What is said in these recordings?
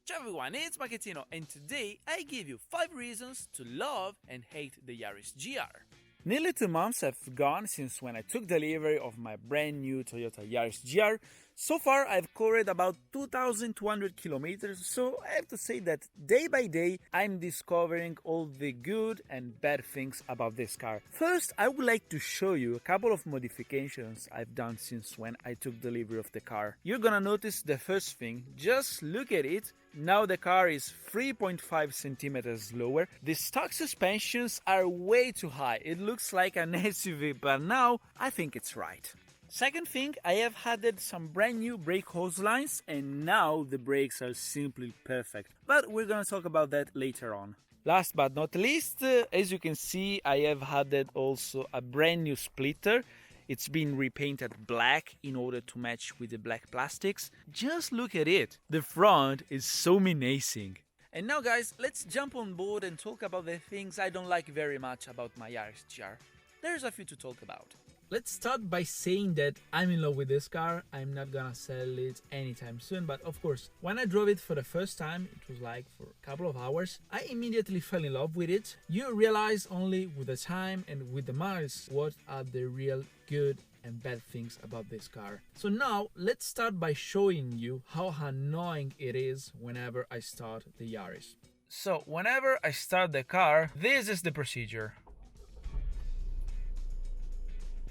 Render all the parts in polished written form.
Ciao everyone, it's Machettino, and today I give you 5 reasons to love and hate the Yaris GR. Nearly 2 months have gone since when I took delivery of my brand new Toyota Yaris GR. So far I've covered about 2,200 kilometers, so I have to say that day by day I'm discovering all the good and bad things about this car. First, I would like to show you a couple of modifications I've done since when I took delivery of the car. You're gonna notice the first thing, just look at it. Now the car is 3.5 centimeters lower. The stock suspensions are way too high. It looks like an SUV, but now I think it's right. Second thing, I have added some brand new brake hose lines and now the brakes are simply perfect. But we're gonna talk about that later on. Last but not least, as you can see, I have added also a brand new splitter. It's been repainted black in order to match with the black plastics. Just look at it. The front is so menacing. And now guys, let's jump on board and talk about the things I don't like very much about my Yaris GR. There's a few to talk about. Let's start by saying that I'm in love with this car. I'm not gonna sell it anytime soon, but of course, when I drove it for the first time, it was like for a couple of hours, I immediately fell in love with it. You realize only with the time and with the miles what are the real good and bad things about this car. So now, let's start by showing you how annoying it is whenever I start the Yaris. So, whenever I start the car, this is the procedure.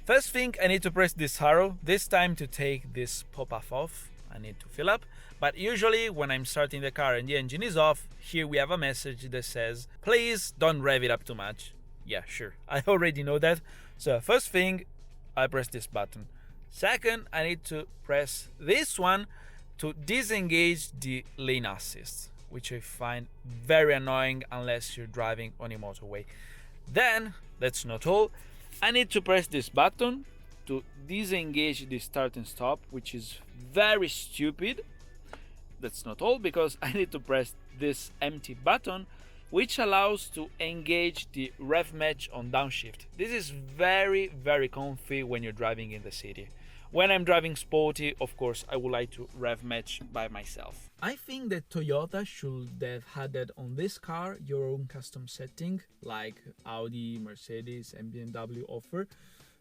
First thing, I need to press this arrow, this time to take this pop-off off. I need to fill up, but usually when I'm starting the car and the engine is off, here we have a message that says, please don't rev it up too much. Yeah, sure, I already know that. So first thing, I press this button. Second, I need to press this one to disengage the lane assist, which I find very annoying unless you're driving on a motorway. Then, that's not all. I need to press this button to disengage the start and stop, which is very stupid. That's not all, because I need to press this empty button, which allows to engage the rev match on downshift. This is very comfy when you're driving in the city. When I'm driving sporty, of course, I would like to rev match by myself. I think that Toyota should have added on this car your own custom setting, like Audi, Mercedes and BMW offer,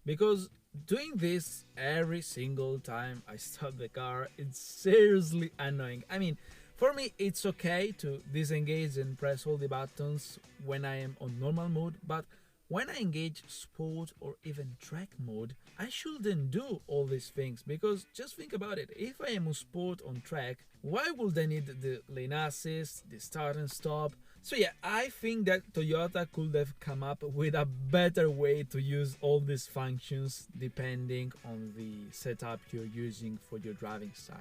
because doing this every single time I start the car, it's seriously annoying. I mean, for me, it's okay to disengage and press all the buttons when I am on normal mode, but when I engage sport or even track mode, I shouldn't do all these things, because just think about it, if I am on sport on track, why would I need the lane assist, the start and stop? So yeah, I think that Toyota could have come up with a better way to use all these functions depending on the setup you're using for your driving style.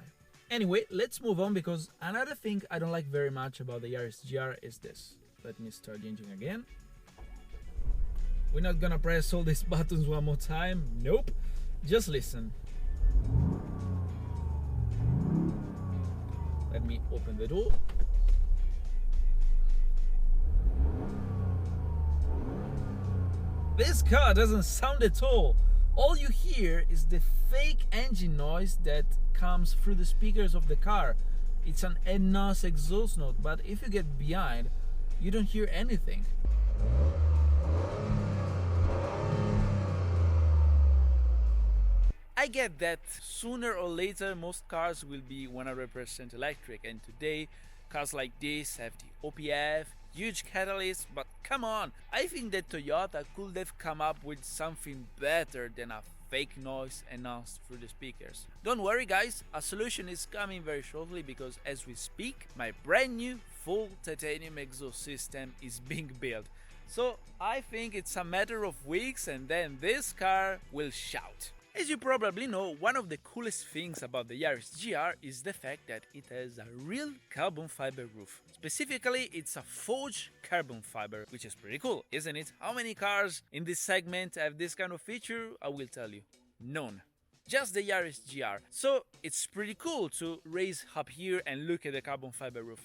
Anyway, let's move on, because another thing I don't like very much about the Yaris GR is this. Let me start the engine again. We're not gonna press all these buttons one more time, nope, just listen. Let me open the door. This car doesn't sound at all. All you hear is the fake engine noise that comes through the speakers of the car. It's an NOS exhaust note, but if you get behind, you don't hear anything. I get that sooner or later most cars will be 100% electric, and today cars like this have the OPF, huge catalyst, but come on, I think that Toyota could have come up with something better than a fake noise announced through the speakers. Don't worry guys, a solution is coming very shortly, because as we speak, my brand new full titanium exhaust system is being built. So I think it's a matter of weeks and then this car will shout. As you probably know, one of the coolest things about the Yaris GR is the fact that it has a real carbon fiber roof. Specifically, it's a forged carbon fiber, which is pretty cool, isn't it? How many cars in this segment have this kind of feature? I will tell you. None. Just the Yaris GR. So it's pretty cool to raise up here and look at the carbon fiber roof.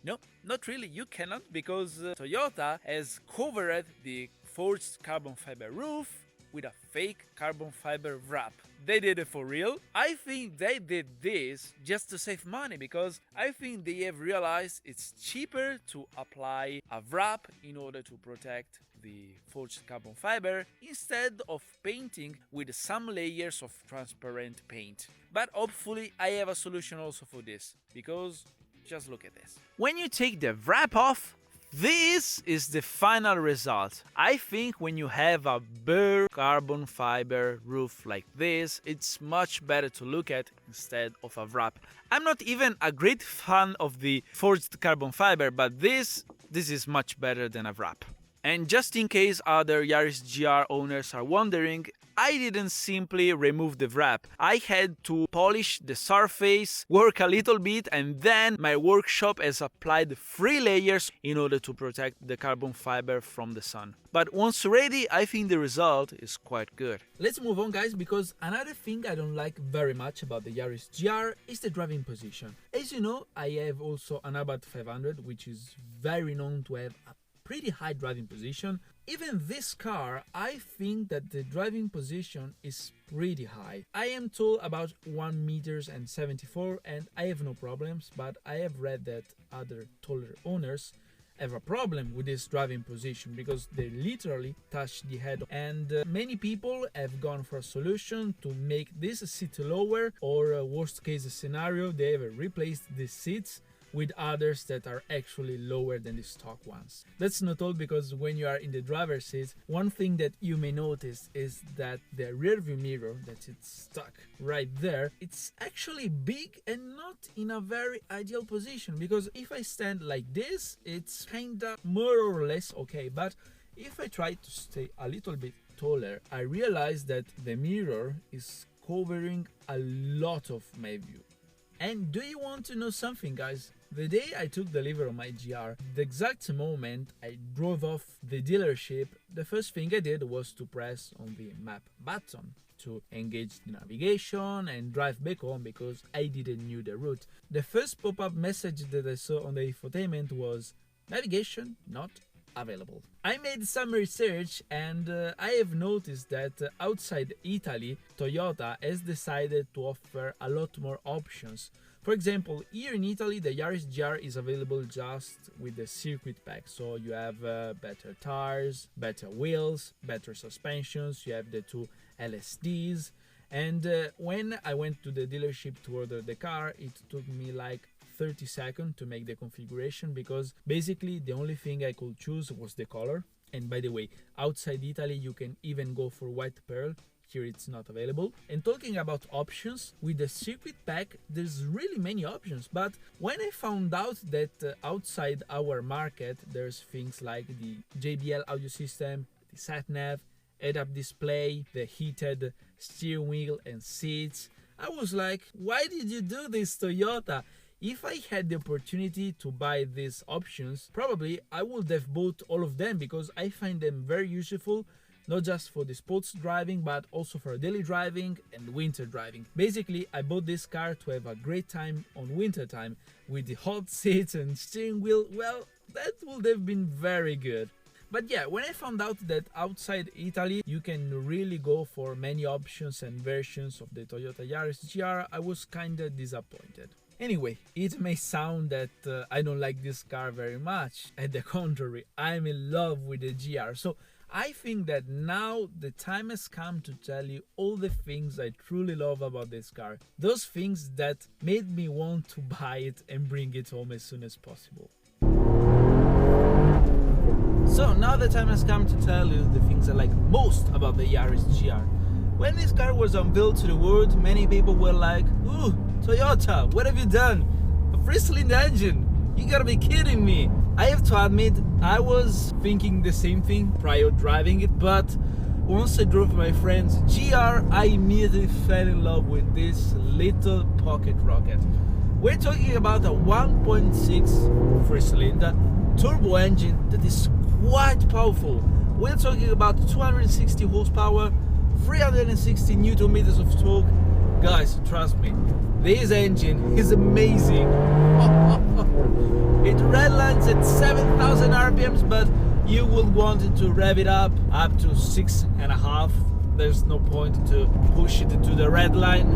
No, not really, you cannot, because Toyota has covered the forged carbon fiber roof with a fake carbon fiber wrap. they did it for real. I think they did this just to save money because I think they have realized it's cheaper to apply a wrap in order to protect the forged carbon fiber instead of painting with some layers of transparent paint. But hopefully I have a solution also for this, because just look at this. When you take the wrap off, this is the final result. I think when you have a bare carbon fiber roof like this, it's much better to look at instead of a wrap. I'm not even a great fan of the forged carbon fiber, but this is much better than a wrap. And just in case other Yaris GR owners are wondering, I didn't simply remove the wrap. I had to polish the surface, work a little bit, and then my workshop has applied 3 layers in order to protect the carbon fiber from the sun. But once ready, I think the result is quite good. Let's move on, guys, because another thing I don't like very much about the Yaris GR is the driving position. As you know, I have also an Abarth 500, which is very known to have a pretty high driving position. Even this car, I think that the driving position is pretty high. I am told about 1 meters and 74, and I have no problems, but I have read that other taller owners have a problem with this driving position because they literally touch the head, and many people have gone for a solution to make this seat lower, or worst case scenario, they have replaced the seats with others that are actually lower than the stock ones. That's not all, because when you are in the driver's seat, one thing that you may notice is that the rear view mirror, that it's stuck right there, it's actually big and not in a very ideal position, because if I stand like this, it's kinda more or less okay, but if I try to stay a little bit taller, I realize that the mirror is covering a lot of my view. And do you want to know something, guys? The day I took delivery of my GR, the exact moment I drove off the dealership, the first thing I did was to press on the map button to engage the navigation and drive back home because I didn't know the route. The first pop-up message that I saw on the infotainment was navigation not available. I made some research, and I have noticed that outside Italy, Toyota has decided to offer a lot more options. For example, here in Italy, the Yaris GR is available just with the circuit pack. So you have better tires, better wheels, better suspensions, you have the 2 LSDs. And when I went to the dealership to order the car, it took me like 30 seconds to make the configuration, because basically the only thing I could choose was the color. And by the way, outside Italy you can even go for white pearl. Here it's not available. And talking about options, with the circuit pack there's really many options, but when I found out that outside our market there's things like the JBL audio system, the sat nav, head-up display, the heated steering wheel and seats, I was like, why did you do this, Toyota? If I had the opportunity to buy these options, probably I would have bought all of them, because I find them very useful, not just for the sports driving, but also for daily driving and winter driving. Basically, I bought this car to have a great time on winter time with the hot seats and steering wheel. Well, that would have been very good. But yeah, when I found out that outside Italy you can really go for many options and versions of the Toyota Yaris GR, I was kinda disappointed. Anyway, it may sound that I don't like this car very much. At the contrary, I'm in love with the GR. So I think that now the time has come to tell you all the things I truly love about this car. Those things that made me want to buy it and bring it home as soon as possible. So now the time has come to tell you the things I like most about the Yaris GR. When this car was unveiled to the world, many people were like, "Ooh, Toyota, what have you done? A 3-cylinder engine? You gotta be kidding me." I have to admit, I was thinking the same thing prior driving it, but once I drove my friend's GR, I immediately fell in love with this little pocket rocket. We're talking about a 1.6 3-cylinder turbo engine that is quite powerful. We're talking about 260 horsepower, 360 Newton meters of torque. Guys, trust me, this engine is amazing. It redlines at 7,000 RPMs, but you will want it to rev it up to 6.5 there's no point to push it to the red line.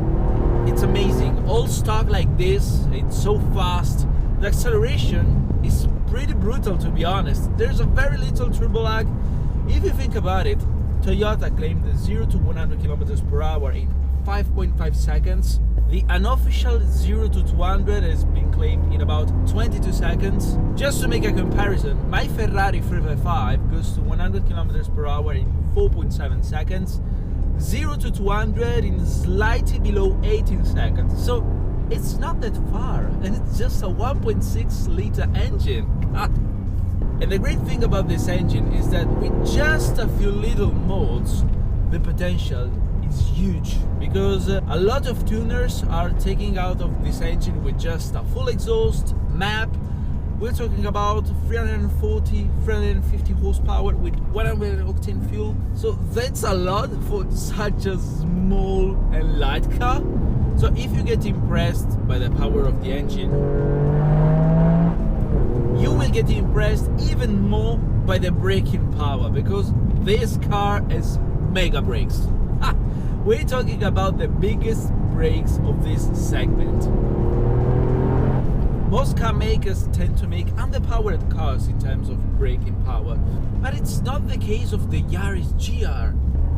It's amazing. All stock like this, it's so fast. The acceleration is pretty brutal, to be honest. There's a very little turbo lag. If you think about it, Toyota claimed 0 to 100 kilometers per hour in 5.5 seconds. The unofficial 0 to 200 has been claimed in about 22 seconds. Just to make a comparison, my Ferrari 355 goes to 100 kilometers per hour in 4.7 seconds, 0 to 200 in slightly below 18 seconds. So it's not that far, and it's just a 1.6 liter engine. And the great thing about this engine is that with just a few little modes, the potential is huge, because a lot of tuners are taking out of this engine with just a full exhaust map. We're talking about 340, 350 horsepower with 100 octane fuel. So that's a lot for such a small and light car. So if you get impressed by the power of the engine, you will get impressed even more by the braking power, because this car has mega brakes. We're talking about the biggest brakes of this segment. Most car makers tend to make underpowered cars in terms of braking power, but it's not the case of the Yaris GR.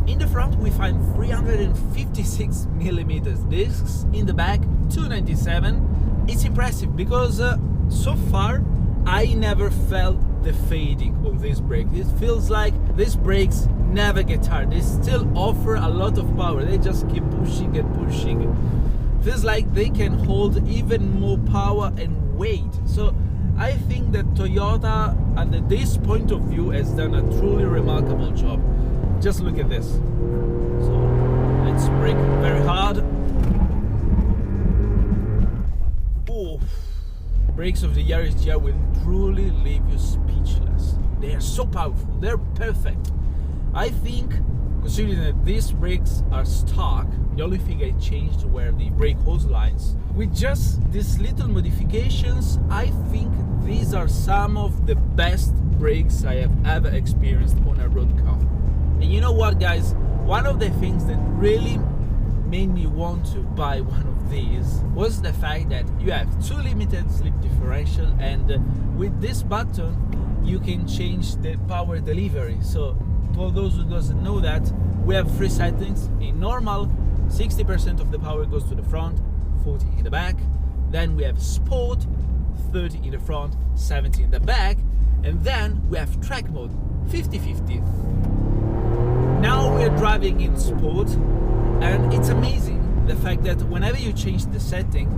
In the front we find 356mm discs, in the back 297. It's impressive because so far I never felt the fading on this brake. It feels like these brakes never get tired. They still offer a lot of power. They just keep pushing and pushing. Feels like they can hold even more power and weight. So I think that Toyota, under this point of view, has done a truly remarkable job. Just look at this. So let's brake very hard. Oh, brakes of the Yaris GR will truly leave you speechless. They are so powerful. They're perfect. I think, considering that these brakes are stock, the only thing I changed were the brake hose lines. With just these little modifications, I think these are some of the best brakes I have ever experienced on a road car. And you know what, guys? One of the things that really made me want to buy one of these was the fact that you have 2 limited slip differential, and with this button you can change the power delivery. So for those who doesn't know that, we have 3 settings. In normal, 60% of the power goes to the front, 40 in the back. Then we have sport, 30 in the front, 70 in the back. And then we have track mode, 50-50. Now we're driving in sport, and it's amazing the fact that whenever you change the setting,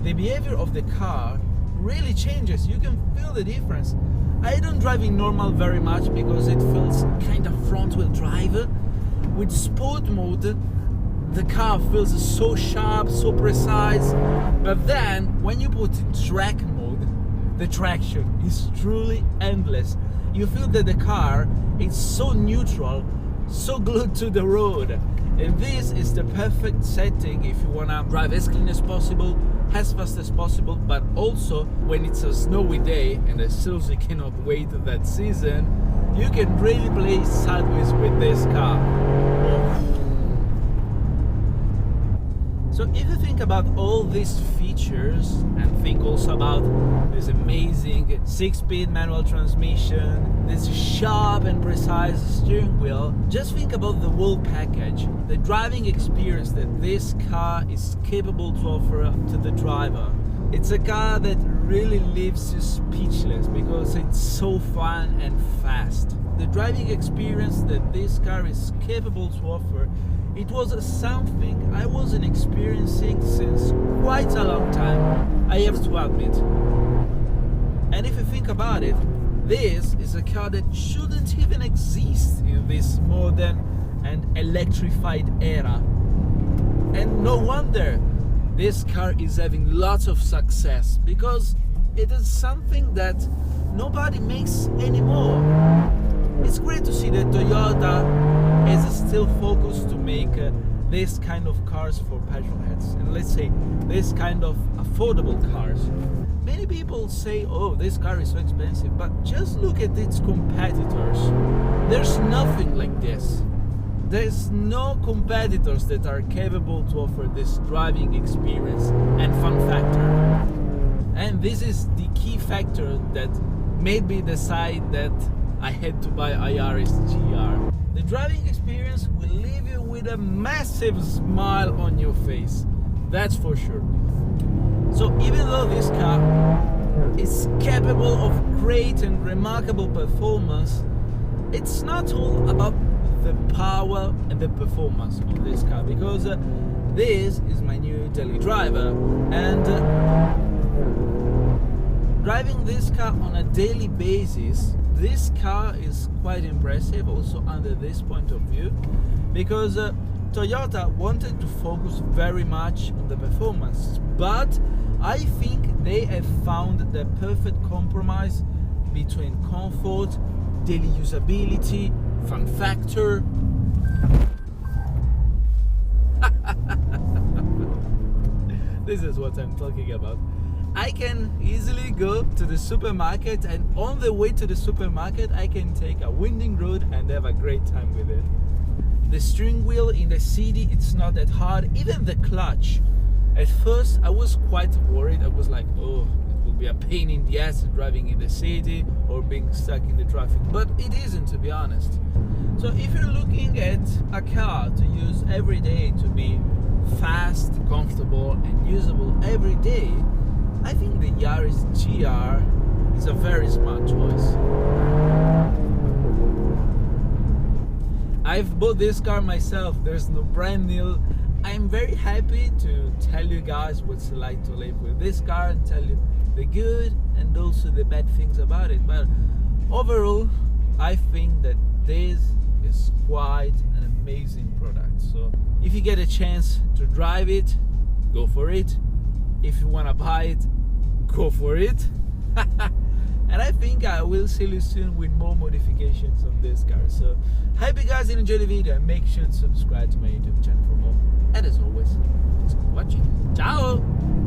the behavior of the car really changes. You can feel the difference. I don't drive in normal very much because it feels kind of front wheel drive. With sport mode, the car feels so sharp, so precise. But then when you put in track mode, the traction is truly endless. You feel that the car is so neutral, so glued to the road. And this is the perfect setting if you wanna drive as clean as possible, as fast as possible, but also when it's a snowy day, and I seriously cannot wait that season, you can really play sideways with this car. So if you think about all these features, and think also about this amazing 6-speed manual transmission, this sharp and precise steering wheel, just think about the whole package, the driving experience that this car is capable to offer to the driver. It's a car that really leaves you speechless because it's so fun and fast. The driving experience that this car is capable to offer, it was something I wasn't experiencing since quite a long time, I have to admit. And if you think about it, this is a car that shouldn't even exist in this modern and electrified era. And no wonder this car is having lots of success, because it is something that nobody makes anymore. It's great to see that Toyota is still focused to make this kind of cars for petrolheads, and let's say this kind of affordable cars. Many people say, oh, this car is so expensive, but just look at its competitors. There's nothing like this. there's no competitors that are capable to offer this driving experience and fun factor. And this is the key factor that made me decide that I had to buy a Yaris GR. The driving experience will leave you with a massive smile on your face, that's for sure. So even though this car is capable of great and remarkable performance, it's not all about the power and the performance of this car, because this is my new daily driver, and driving this car on a daily basis, this car is quite impressive also under this point of view, because Toyota wanted to focus very much on the performance, but I think they have found the perfect compromise between comfort, daily usability, fun factor. This is what I'm talking about. I can easily go to the supermarket, and on the way to the supermarket I can take a winding road and have a great time with it. The steering wheel in the city, it's not that hard. Even the clutch. At first I was quite worried. I was like, oh, it will be a pain in the ass driving in the city or being stuck in the traffic. But it isn't, to be honest. So if you're looking at a car to use every day, to be fast, comfortable and usable every day, I think the Yaris GR is a very smart choice. I've bought this car myself. There's no brand new. I'm very happy to tell you guys what's it like to live with this car and tell you the good and also the bad things about it. But overall, I think that this is quite an amazing product. So if you get a chance to drive it, go for it. If you want to buy it, go for it. And I think I will see you soon with more modifications on this car. So hope you guys enjoyed the video, and make sure to subscribe to my YouTube channel for more. And as always, thanks for watching. Ciao!